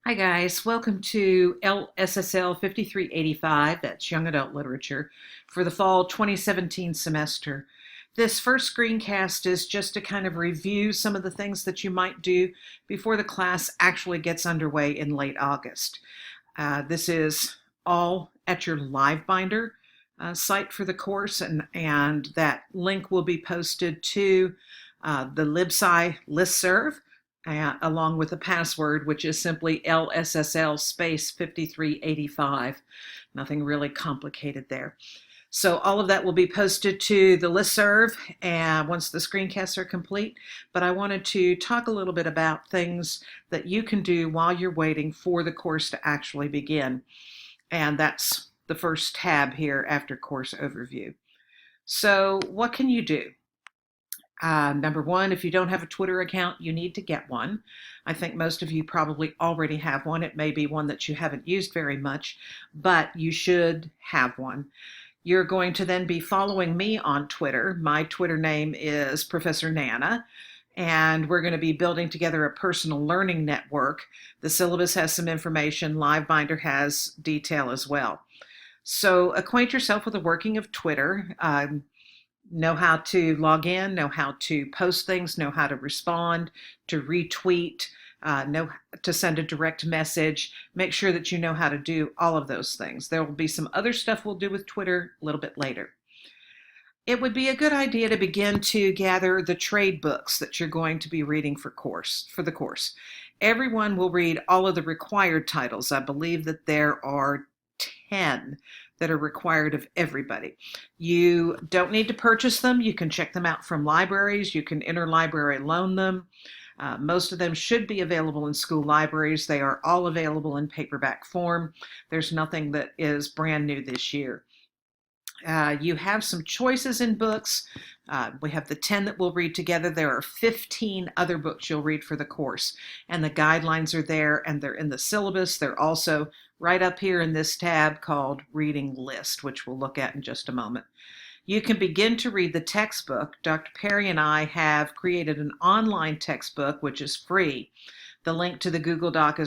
Hi guys, welcome to LSSL 5385, that's Young Adult Literature, for the fall 2017 semester. This first screencast is just to kind of review some of the things that you might do before the class actually gets underway in late August. This is all at your LiveBinder site for the course, and that link will be posted to the LibSci listserv, along with a password, which is simply LSSL space 5385. Nothing really complicated there. So all of that will be posted to the listserv and once the screencasts are complete. But I wanted to talk a little bit about things that you can do while you're waiting for the course to actually begin. And that's the first tab here after course overview. So what can you do? Number one, if you don't have a Twitter account, you need to get one. I think most of you probably already have one. It may be one that you haven't used very much, but you should have one. You're going to then be following me on Twitter. My Twitter name is Professor Nana, and we're going to be building together a personal learning network. The syllabus has some information. LiveBinder has detail as well. So acquaint yourself with the working of Twitter. Know how to log in, know how to post things, know how to respond, to retweet, know to send a direct message. Make sure that you know how to do all of those things. There will be some other stuff we'll do with Twitter a little bit later. It would be a good idea to begin to gather the trade books that you're going to be reading for the course. Everyone will read all of the required titles. I believe that there are 10 that are required of everybody. You don't need to purchase them. You can check them out from libraries. You can interlibrary loan them. Most of them should be available in school libraries. They are all available in paperback form. There's nothing that is brand new this year. You have some choices in books. We have the 10 that we'll read together. There are 15 other books you'll read for the course, and the guidelines are there, and they're in the syllabus. They're also right up here in this tab called Reading List, which we'll look at in just a moment. You can begin to read the textbook. Dr. Perry and I have created an online textbook, which is free. The link to the Google Doc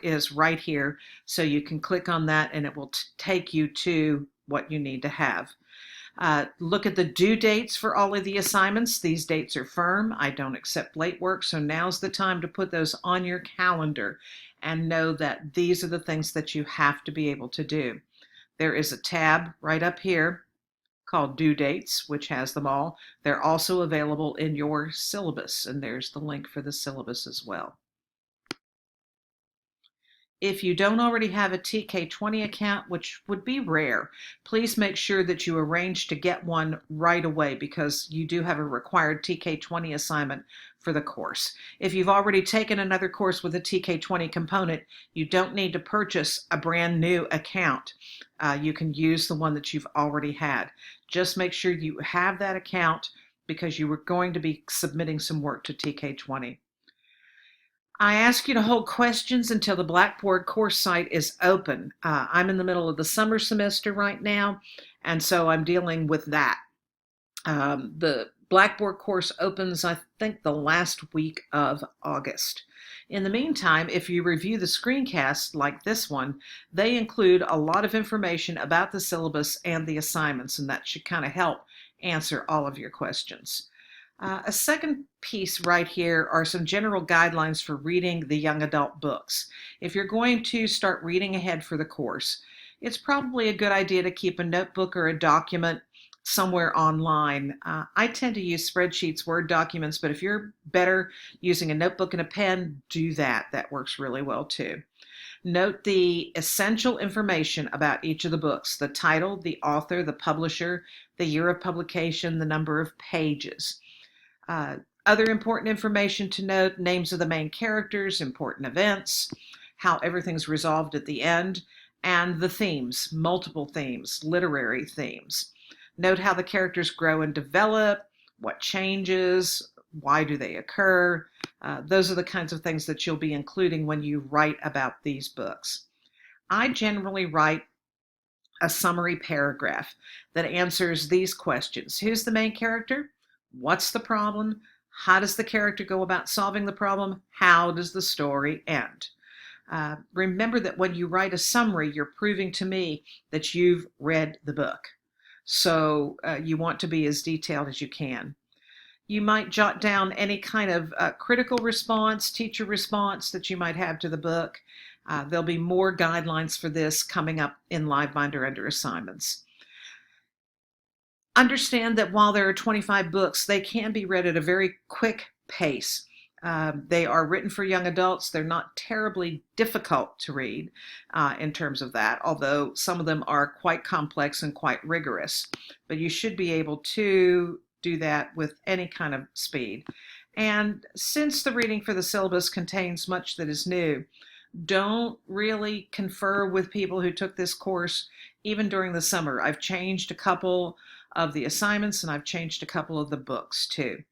is right here, so you can click on that and it will take you to what you need to have. Look at the due dates for all of the assignments. These dates are firm. I don't accept late work, so now's the time to put those on your calendar and know that these are the things that you have to be able to do. There is a tab right up here called Due Dates, which has them all. They're also available in your syllabus, and there's the link for the syllabus as well. If you don't already have a TK20 account, which would be rare, please make sure that you arrange to get one right away because you do have a required TK20 assignment for the course. If you've already taken another course with a TK20 component, you don't need to purchase a brand new account. You can use the one that you've already had. Just make sure you have that account because you were going to be submitting some work to TK20. I ask you to hold questions until the Blackboard course site is open. I'm in the middle of the summer semester right now, and so I'm dealing with that. The Blackboard course opens, I think, the last week of August. In the meantime, if you review the screencast like this one, they include a lot of information about the syllabus and the assignments, and that should kind of help answer all of your questions. A second piece right here are some general guidelines for reading the young adult books. If you're going to start reading ahead for the course, it's probably a good idea to keep a notebook or a document somewhere online. I tend to use spreadsheets, Word documents, but if you're better using a notebook and a pen, do that. That works really well too. Note the essential information about each of the books: the title, the author, the publisher, the year of publication, the number of pages. Other important information to note: names of the main characters, important events, how everything's resolved at the end, and the themes, multiple themes, literary themes. Note how the characters grow and develop, what changes, why do they occur. Those are the kinds of things that you'll be including when you write about these books. I generally write a summary paragraph that answers these questions. Who's the main character? What's the problem? How does the character go about solving the problem? How does the story end? Remember that when you write a summary, you're proving to me that you've read the book. So you want to be as detailed as you can. You might jot down any kind of critical response, teacher response that you might have to the book. There'll be more guidelines for this coming up in LiveBinder under assignments. Understand that while there are 25 books, they can be read at a very quick pace. They are written for young adults. They're not terribly difficult to read in terms of that, although some of them are quite complex and quite rigorous. But you should be able to do that with any kind of speed. And since the reading for the syllabus contains much that is new, don't really confer with people who took this course even during the summer. I've changed a couple of the assignments and I've changed a couple of the books too.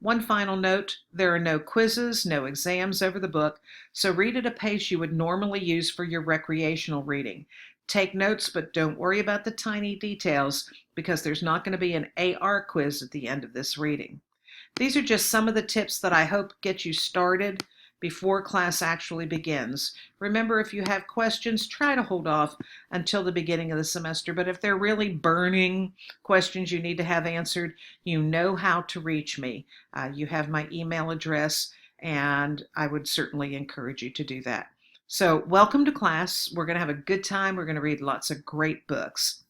One final note, there are no quizzes, no exams over the book, so read at a pace you would normally use for your recreational reading. Take notes, but don't worry about the tiny details because there's not going to be an AR quiz at the end of this reading. These are just some of the tips that I hope get you started before class actually begins. Remember, if you have questions, try to hold off until the beginning of the semester. But if they're really burning questions you need to have answered, you know how to reach me. You have my email address, and I would certainly encourage you to do that. So welcome to class. We're going to have a good time. We're going to read lots of great books.